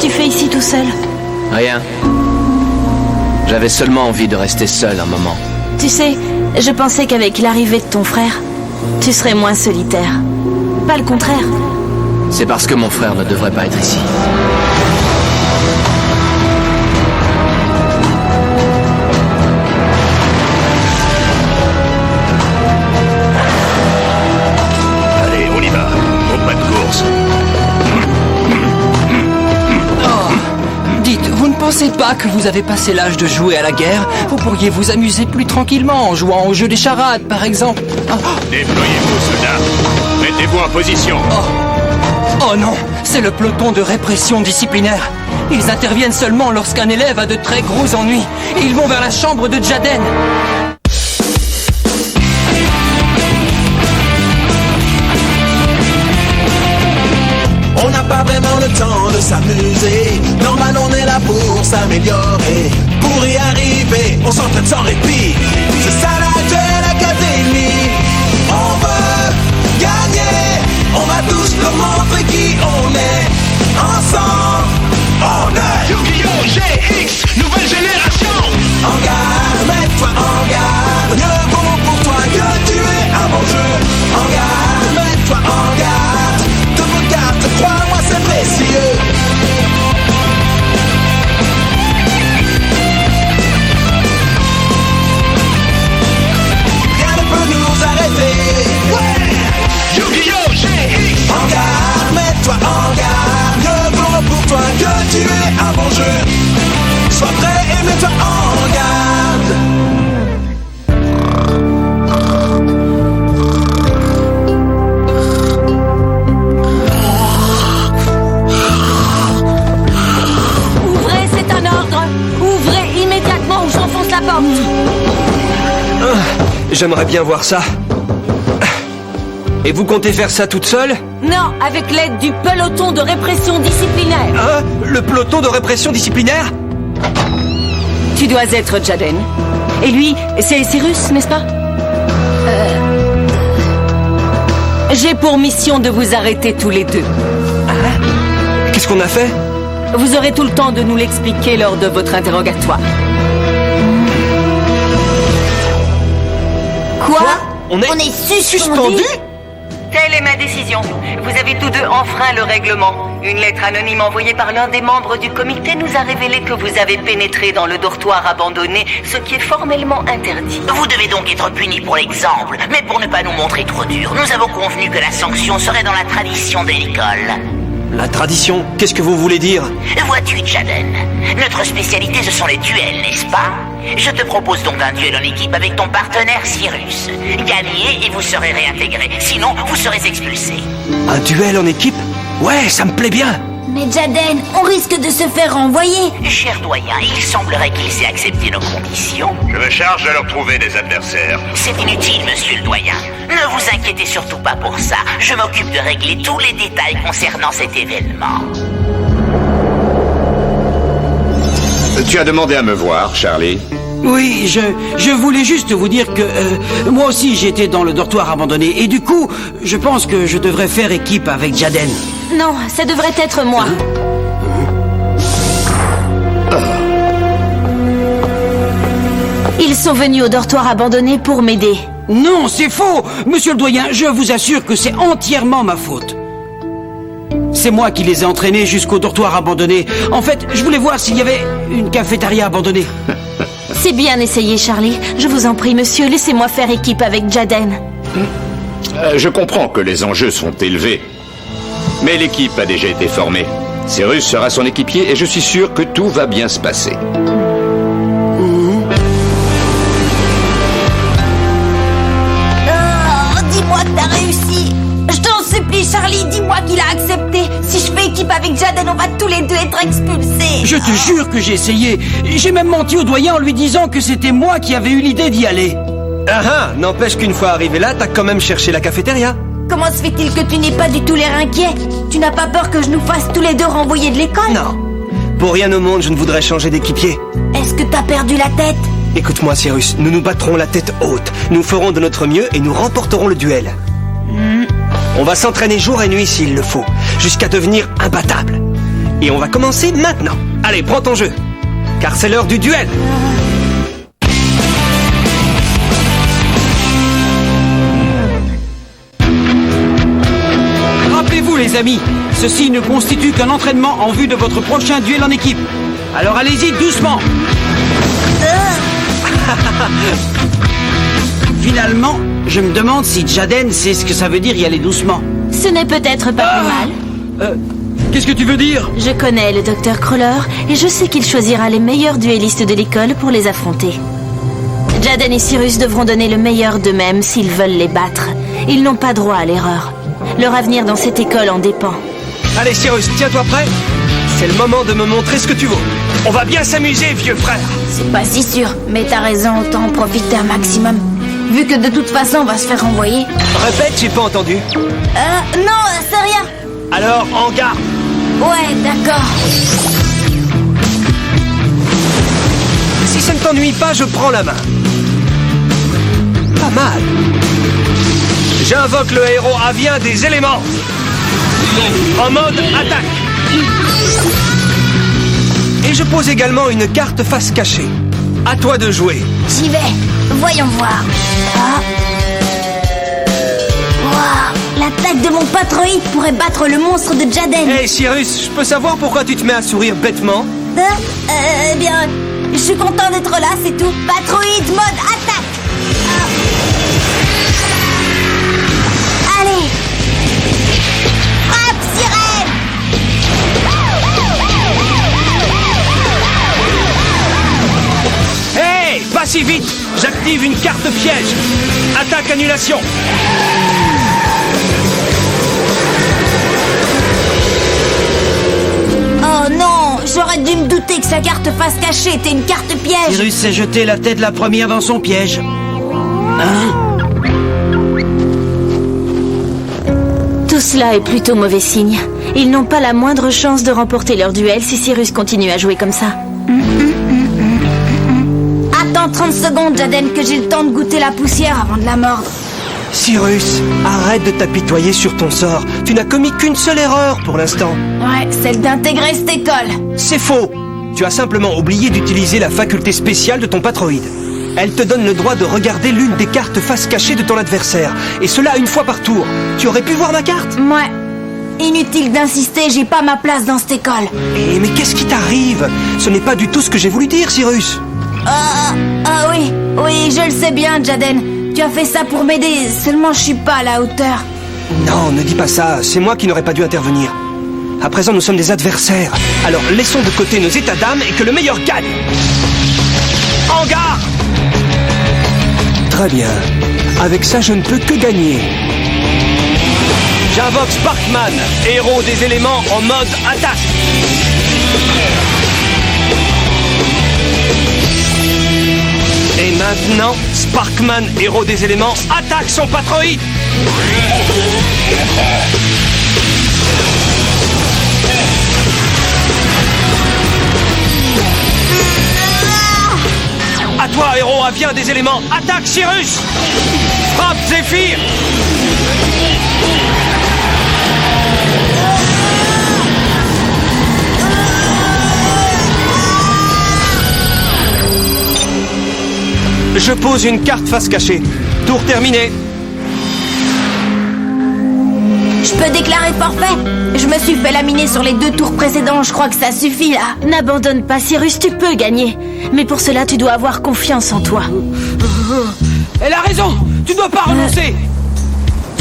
tu fais ici tout seul? Rien. J'avais seulement envie de rester seul un moment. Tu sais, je pensais qu'avec l'arrivée de ton frère, tu serais moins solitaire. Pas le contraire. C'est parce que mon frère ne devrait pas être ici. Allez, on y va. Au pas de course. Dites, vous ne pensez pas que vous avez passé l'âge de jouer à la guerre? Vous pourriez vous amuser plus tranquillement en jouant au jeu des charades, par exemple. Déployez-vous, soldats. Mettez-vous en position. Oh non, c'est le peloton de répression disciplinaire. Ils interviennent seulement lorsqu'un élève a de très gros ennuis. Et ils vont vers la chambre de Jaden. On n'a pas vraiment le temps de s'amuser. Normal, on est là pour s'améliorer. Pour y arriver, on s'entraîne sans répit. C'est ça la Duel Academy. On veut gagner. On va tous leur montrer qui on est. Ensemble, on est Yu-Gi-Oh! GX, nouvelle génération. en garde, mets-toi en garde. Mieux vaut pour toi que tu es un bon jeu. En garde, mets-toi en garde. De vos cartes, crois-moi, c'est précieux. Rien ne peut nous arrêter. Yu-Gi-Oh! GX. En garde, mets-toi en garde. Mieux vaut pour toi que tu es un bon jeu. Sois prêt et mets-toi en garde. Ouvrez, c'est un ordre. Ouvrez immédiatement ou j'enfonce la porte. J'aimerais bien voir ça. Et vous comptez faire ça toute seule? Non, avec l'aide du peloton de répression disciplinaire. Hein? Le peloton de répression disciplinaire? Tu dois être Jaden. Et lui, c'est Cyrus, n'est-ce pas? J'ai pour mission de vous arrêter tous les deux. Qu'est-ce qu'on a fait? Vous aurez tout le temps de nous l'expliquer lors de votre interrogatoire. Quoi? On est suspendu? Telle est ma décision. Vous avez tous deux enfreint le règlement. Une lettre anonyme envoyée par l'un des membres du comité nous a révélé que vous avez pénétré dans le dortoir abandonné, ce qui est formellement interdit. Vous devez donc être puni pour l'exemple, mais pour ne pas nous montrer trop dur, nous avons convenu que la sanction serait dans la tradition de l'école. La tradition? Qu'est-ce que vous voulez dire? Vois-tu, Jaden, notre spécialité ce sont les duels, n'est-ce pas? Je te propose donc un duel en équipe avec ton partenaire Cyrus. Gagnez et vous serez réintégré, sinon vous serez expulsé. Un duel en équipe? Ouais, ça me plaît bien. Mais Jaden, on risque de se faire renvoyer. Cher doyen, il semblerait qu'ils aient accepté nos conditions. Je me charge de leur trouver des adversaires. C'est inutile, monsieur le doyen. Ne vous inquiétez surtout pas pour ça. Je m'occupe de régler tous les détails concernant cet événement. Tu as demandé à me voir, Charlie. Oui, je voulais juste vous dire que moi aussi j'étais dans le dortoir abandonné et du coup, je pense que je devrais faire équipe avec Jaden. Non, ça devrait être moi. Ils sont venus au dortoir abandonné pour m'aider. Non, c'est faux! Monsieur le doyen, je vous assure que c'est entièrement ma faute. C'est moi qui les ai entraînés jusqu'au dortoir abandonné. En fait, je voulais voir s'il y avait une cafétéria abandonnée. C'est bien essayé, Charlie. Je vous en prie, monsieur, laissez-moi faire équipe avec Jaden. Je comprends que les enjeux sont élevés. Mais l'équipe a déjà été formée. Cyrus sera son équipier et je suis sûr que tout va bien se passer. Oh, dis-moi que t'as réussi. Je t'en supplie, Charlie, dis-moi qu'il a accepté. Si je fais équipe avec Jaden, on va tous les deux être expulsés. Je te jure que j'ai essayé. J'ai même menti au doyen en lui disant que c'était moi qui avais eu l'idée d'y aller. Ah ah, n'empêche qu'une fois arrivé là, t'as quand même cherché la cafétéria. Comment se fait-il que tu n'aies pas du tout l'air inquiet? Tu n'as pas peur que je nous fasse tous les deux renvoyer de l'école? Non. Pour rien au monde, je ne voudrais changer d'équipier. Est-ce que t'as perdu la tête? Écoute-moi, Cyrus, nous nous battrons la tête haute. Nous ferons de notre mieux et nous remporterons le duel. On va s'entraîner jour et nuit s'il le faut, jusqu'à devenir imbattable. Et on va commencer maintenant. Allez, prends ton jeu. Car c'est l'heure du duel. Rappelez-vous les amis, ceci ne constitue qu'un entraînement en vue de votre prochain duel en équipe. Alors allez-y doucement. Finalement, je me demande si Jaden sait ce que ça veut dire y aller doucement. Ce n'est peut-être pas plus mal. Qu'est-ce que tu veux dire? Je connais le Dr Crawler et je sais qu'il choisira les meilleurs duellistes de l'école pour les affronter. Jaden et Cyrus devront donner le meilleur d'eux-mêmes s'ils veulent les battre. Ils n'ont pas droit à l'erreur. Leur avenir dans cette école en dépend. Allez Cyrus, tiens-toi prêt. C'est le moment de me montrer ce que tu vaux. On va bien s'amuser, vieux frère. C'est pas si sûr, mais t'as raison, autant en profiter un maximum. Vu que de toute façon on va se faire renvoyer. Répète, j'ai pas entendu. Non, c'est rien. Alors, en garde. Ouais, d'accord. Si ça ne t'ennuie pas, je prends la main. Pas mal. J'invoque le héros avien des éléments. En mode attaque. Et je pose également une carte face cachée. À toi de jouer. J'y vais. Voyons voir. Waouh, l'attaque de mon patroïde pourrait battre le monstre de Jaden. Hey Cyrus, je peux savoir pourquoi tu te mets à sourire bêtement? Eh bien, je suis content d'être là, c'est tout. Patroïde mode attaque. Allez. Frappe sirène. Hey, pas si vite. J'active une carte piège. Attaque annulation. Oh non, j'aurais dû me douter que sa carte face cachée était une carte piège. Cyrus s'est jeté la tête la première dans son piège. Tout cela est plutôt mauvais signe. Ils n'ont pas la moindre chance de remporter leur duel si Cyrus continue à jouer comme ça. Attends 30 secondes, Jaden, que j'ai le temps de goûter la poussière avant de la mordre. Cyrus, arrête de t'apitoyer sur ton sort. Tu n'as commis qu'une seule erreur pour l'instant. Ouais, celle d'intégrer cette école. C'est faux. Tu as simplement oublié d'utiliser la faculté spéciale de ton patroïde. Elle te donne le droit de regarder l'une des cartes face cachée de ton adversaire. Et cela une fois par tour. Tu aurais pu voir ma carte? Ouais. Inutile d'insister, j'ai pas ma place dans cette école. Mais qu'est-ce qui t'arrive? Ce n'est pas du tout ce que j'ai voulu dire, Cyrus. Oui, je le sais bien, Jaden. Tu as fait ça pour m'aider, seulement je suis pas à la hauteur. Non, ne dis pas ça, c'est moi qui n'aurais pas dû intervenir. À présent, nous sommes des adversaires. Alors laissons de côté nos états d'âme et que le meilleur gagne. En garde! Très bien. Avec ça, je ne peux que gagner. J'invoque Sparkman, héros des éléments en mode attaque. Et maintenant, Sparkman, héros des éléments, attaque son patroïde. À toi, héros avien des éléments, attaque Cyrus. Frappe Zéphyr. Je pose une carte face cachée. Tour terminé. Je peux déclarer forfait? Je me suis fait laminer sur les 2 tours précédents, je crois que ça suffit là. N'abandonne pas, Cyrus, tu peux gagner. Mais pour cela, tu dois avoir confiance en toi. Elle a raison. Tu dois pas renoncer.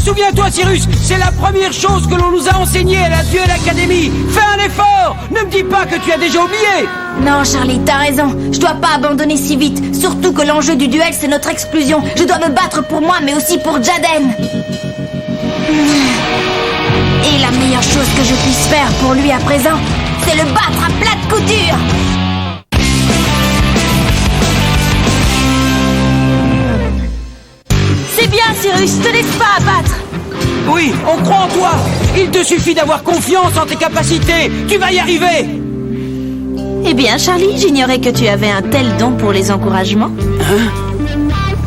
Souviens-toi, Cyrus, c'est la première chose que l'on nous a enseignée à la Duel Academy. Fais un effort. Ne me dis pas que tu as déjà oublié. Non, Charlie, t'as raison. Je dois pas abandonner si vite. Surtout que l'enjeu du duel, c'est notre exclusion. Je dois me battre pour moi, mais aussi pour Jaden. Et la meilleure chose que je puisse faire pour lui à présent, c'est le battre à plat de couture. C'est bien, Cyrus, te laisse pas abattre. Oui, on croit en toi. Il te suffit d'avoir confiance en tes capacités. Tu vas y arriver. Eh bien, Charlie, j'ignorais que tu avais un tel don pour les encouragements.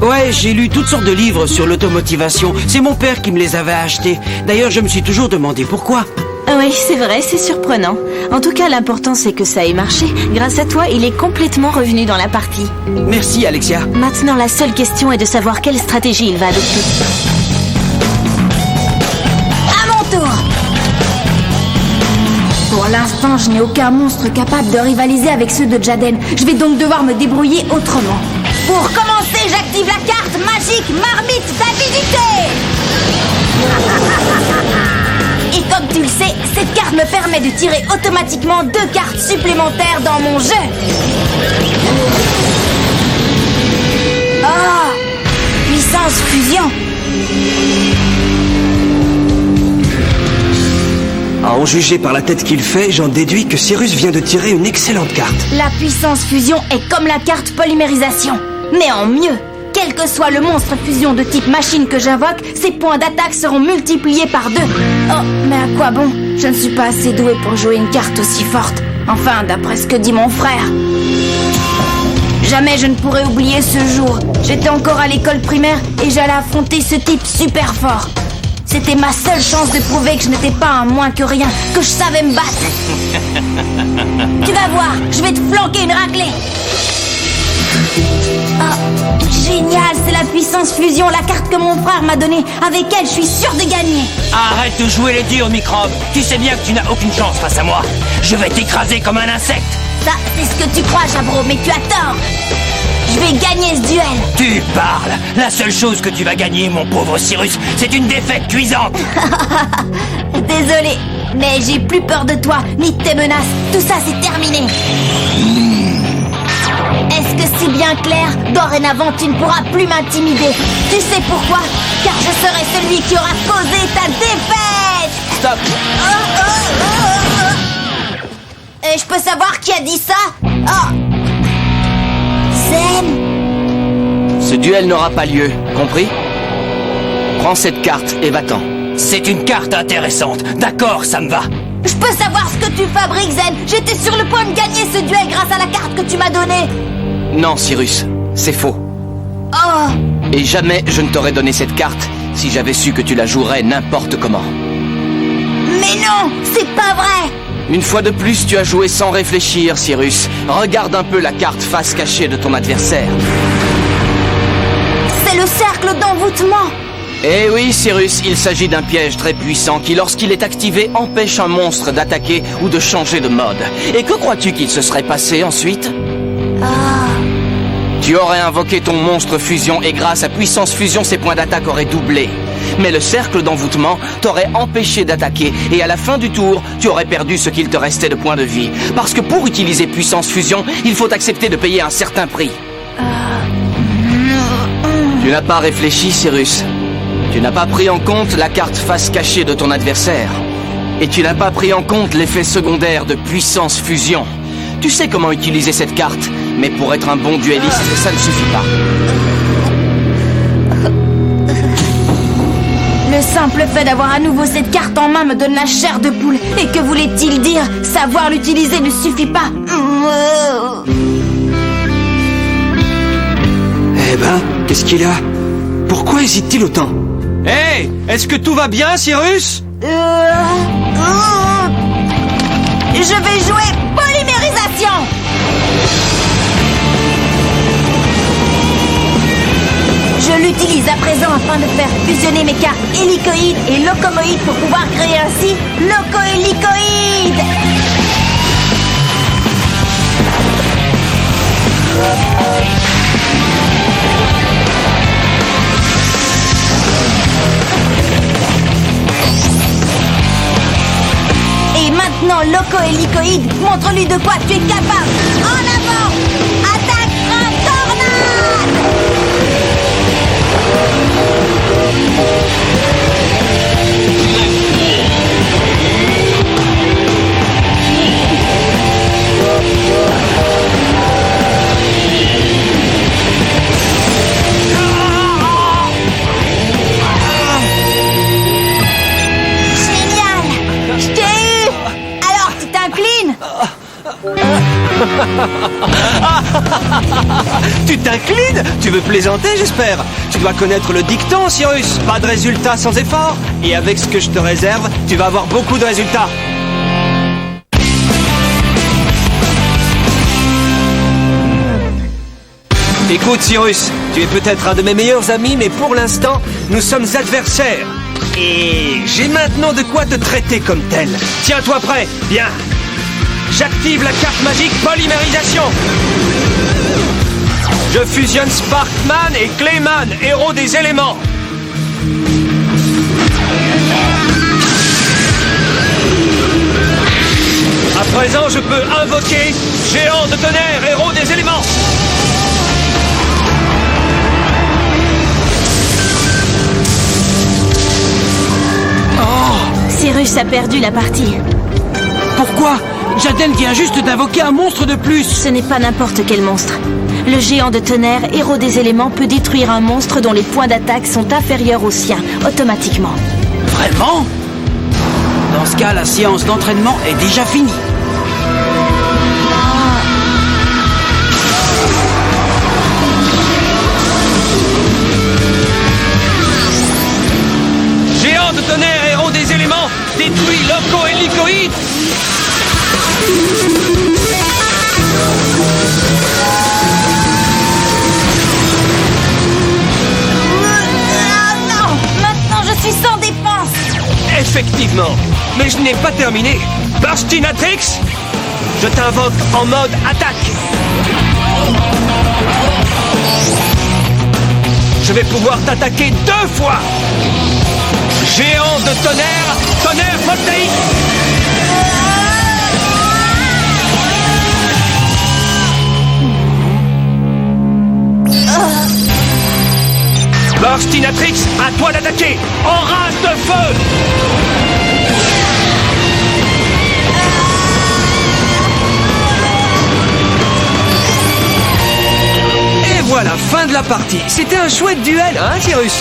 Ouais, j'ai lu toutes sortes de livres sur l'automotivation. C'est mon père qui me les avait achetés. D'ailleurs, je me suis toujours demandé pourquoi. Oui, c'est vrai, c'est surprenant. En tout cas, l'important c'est que ça ait marché. Grâce à toi, il est complètement revenu dans la partie. Merci, Alexia. Maintenant, la seule question est de savoir quelle stratégie il va adopter. À mon tour! Pour l'instant, je n'ai aucun monstre capable de rivaliser avec ceux de Jaden. Je vais donc devoir me débrouiller autrement. Pour commencer, j'active la carte magique Marmite d'avidité! Et comme tu le sais, cette carte me permet de tirer automatiquement 2 cartes supplémentaires dans mon jeu. Oh! Puissance fusion! À en juger par la tête qu'il fait, j'en déduis que Cyrus vient de tirer une excellente carte. La puissance fusion est comme la carte polymérisation, mais en mieux. Quel que soit le monstre fusion de type machine que j'invoque, ses points d'attaque seront multipliés par 2. Oh, mais à quoi bon? Je ne suis pas assez doué pour jouer une carte aussi forte. Enfin, d'après ce que dit mon frère. Jamais je ne pourrai oublier ce jour. J'étais encore à l'école primaire et j'allais affronter ce type super fort. C'était ma seule chance de prouver que je n'étais pas un moins que rien, que je savais me battre. Tu vas voir, je vais te flanquer une raclée. Oh, génial, c'est la puissance fusion, la carte que mon frère m'a donnée. Avec elle, je suis sûr de gagner. Arrête de jouer les durs, microbe. Tu sais bien que tu n'as aucune chance face à moi. Je vais t'écraser comme un insecte. Ça, c'est ce que tu crois, Jabro, mais tu as tort. Je vais gagner ce duel. Tu parles. La seule chose que tu vas gagner, mon pauvre Cyrus, c'est une défaite cuisante. Désolé, mais j'ai plus peur de toi, ni de tes menaces. Tout ça, c'est terminé. Est-ce que c'est bien clair? Dorénavant, tu ne pourras plus m'intimider. Tu sais pourquoi? Car je serai celui qui aura causé ta défaite. Stop. Et je peux savoir qui a dit ça? Oh, Zen. Ce duel n'aura pas lieu, compris? Prends cette carte et va-t'en. C'est une carte intéressante. D'accord, ça me va. Je peux savoir ce que tu fabriques, Zen. J'étais sur le point de gagner ce duel grâce à la carte que tu m'as donnée. Non, Cyrus, c'est faux. Oh. Et jamais je ne t'aurais donné cette carte si j'avais su que tu la jouerais n'importe comment. Mais non, c'est pas vrai. Une fois de plus, tu as joué sans réfléchir, Cyrus. Regarde un peu la carte face cachée de ton adversaire. C'est le cercle d'envoûtement. Eh oui, Cyrus, il s'agit d'un piège très puissant qui, lorsqu'il est activé, empêche un monstre d'attaquer ou de changer de mode. Et que crois-tu qu'il se serait passé ensuite? Tu aurais invoqué ton monstre fusion et grâce à puissance fusion, ses points d'attaque auraient doublé. Mais le cercle d'envoûtement t'aurait empêché d'attaquer et à la fin du tour, tu aurais perdu ce qu'il te restait de points de vie. Parce que pour utiliser puissance fusion, il faut accepter de payer un certain prix. Tu n'as pas réfléchi, Cyrus. Tu n'as pas pris en compte la carte face cachée de ton adversaire. Et tu n'as pas pris en compte l'effet secondaire de puissance fusion. Tu sais comment utiliser cette carte, mais pour être un bon duelliste, ça ne suffit pas. Le simple fait d'avoir à nouveau cette carte en main me donne la chair de poule. Et que voulait-il dire? Savoir l'utiliser ne suffit pas. Eh ben, qu'est-ce qu'il a? Pourquoi hésite-t-il autant? Hey, est-ce que tout va bien, Cyrus? Je vais jouer polymérisation. Je l'utilise à présent afin de faire fusionner mes cartes hélicoïdes et locomoïdes pour pouvoir créer ainsi loco-hélicoïde. Et maintenant, loco-hélicoïde, montre-lui de quoi tu es capable. En avant! Attaque en tornade! Génial! Je t'ai eu! Alors, tu t'inclines? s'incline? Tu veux plaisanter, j'espère? Tu dois connaître le dicton, Cyrus. Pas de résultats sans effort. Et avec ce que je te réserve, tu vas avoir beaucoup de résultats. Écoute, Cyrus, tu es peut-être un de mes meilleurs amis, mais pour l'instant, nous sommes adversaires. Et j'ai maintenant de quoi te traiter comme tel. Tiens-toi prêt. Bien. J'active la carte magique polymérisation. Je fusionne Sparkman et Clayman, héros des éléments. À présent, je peux invoquer Géant de tonnerre, héros des éléments. Cyrus a perdu la partie. Pourquoi? Jaden vient juste d'invoquer un monstre de plus. Ce n'est pas n'importe quel monstre. Le géant de tonnerre, héros des éléments, peut détruire un monstre dont les points d'attaque sont inférieurs aux siens, automatiquement. Vraiment? Dans ce cas, la séance d'entraînement est déjà finie. Géant de tonnerre, héros des éléments, détruit Loco Hélicoïde. Non! Maintenant je suis sans défense! Effectivement, mais je n'ai pas terminé. Burstinatrix, je t'invoque en mode attaque. Je vais pouvoir t'attaquer 2 fois. Géant de tonnerre, tonnerre voltaïque. Burstinatrix, à toi d'attaquer. Orage de feu. Et voilà, fin de la partie. C'était un chouette duel, hein, Cyrus?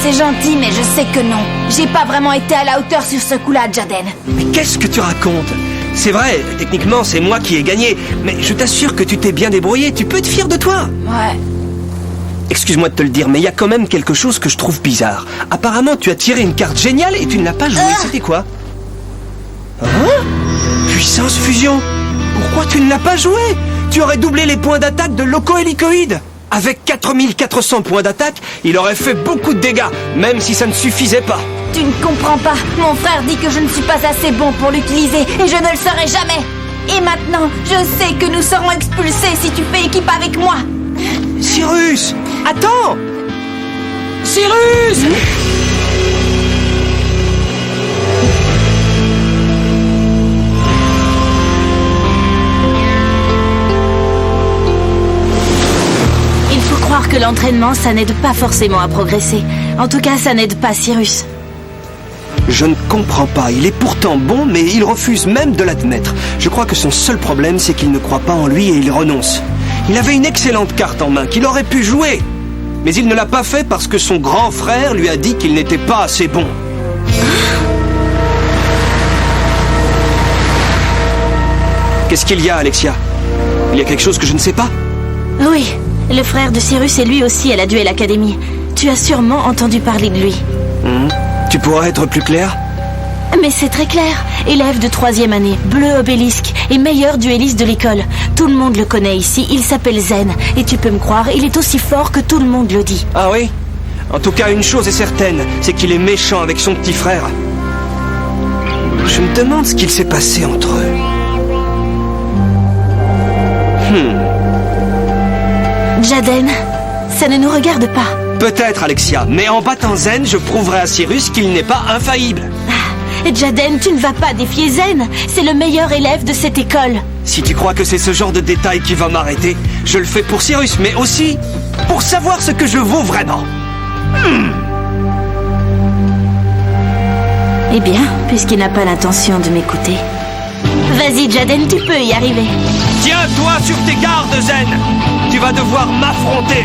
C'est gentil, mais je sais que non. J'ai pas vraiment été à la hauteur sur ce coup-là, Jaden. Mais qu'est-ce que tu racontes? C'est vrai, techniquement, c'est moi qui ai gagné. Mais je t'assure que tu t'es bien débrouillé. Tu peux être fier de toi. Ouais. Excuse-moi de te le dire, mais il y a quand même quelque chose que je trouve bizarre. Apparemment, tu as tiré une carte géniale et tu ne l'as pas jouée. C'était quoi? Hein? Puissance fusion. Pourquoi tu ne l'as pas joué? Tu aurais doublé les points d'attaque de Loco Hélicoïde. Avec 4400 points d'attaque, il aurait fait beaucoup de dégâts, même si ça ne suffisait pas. Tu ne comprends pas. Mon frère dit que je ne suis pas assez bon pour l'utiliser et je ne le serai jamais. Et maintenant, je sais que nous serons expulsés si tu fais équipe avec moi. Cyrus! Attends! Cyrus! Il faut croire que l'entraînement, ça n'aide pas forcément à progresser. En tout cas, ça n'aide pas Cyrus. Je ne comprends pas. Il est pourtant bon, mais il refuse même de l'admettre. Je crois que son seul problème, c'est qu'il ne croit pas en lui et il renonce. Il avait une excellente carte en main qu'il aurait pu jouer. Mais il ne l'a pas fait parce que son grand frère lui a dit qu'il n'était pas assez bon. Qu'est-ce qu'il y a, Alexia? Il y a quelque chose que je ne sais pas? Oui, le frère de Cyrus est lui aussi à la Duel Academy. Tu as sûrement entendu parler de lui. Tu pourrais être plus clair? Mais c'est très clair. Élève de 3e année, bleu obélisque et meilleur duelliste de l'école. Tout le monde le connaît ici, il s'appelle Zen. Et tu peux me croire, il est aussi fort que tout le monde le dit. Ah oui? En tout cas, une chose est certaine, c'est qu'il est méchant avec son petit frère. Je me demande ce qu'il s'est passé entre eux. Jaden, ça ne nous regarde pas. Peut-être, Alexia, mais en battant Zen, je prouverai à Cyrus qu'il n'est pas infaillible. Jaden, tu ne vas pas défier Zen. C'est le meilleur élève de cette école. Si tu crois que c'est ce genre de détail qui va m'arrêter, je le fais pour Cyrus, mais aussi pour savoir ce que je vaux vraiment. Eh bien, puisqu'il n'a pas l'intention de m'écouter. Vas-y, Jaden, tu peux y arriver. Tiens-toi sur tes gardes, Zen. Tu vas devoir m'affronter.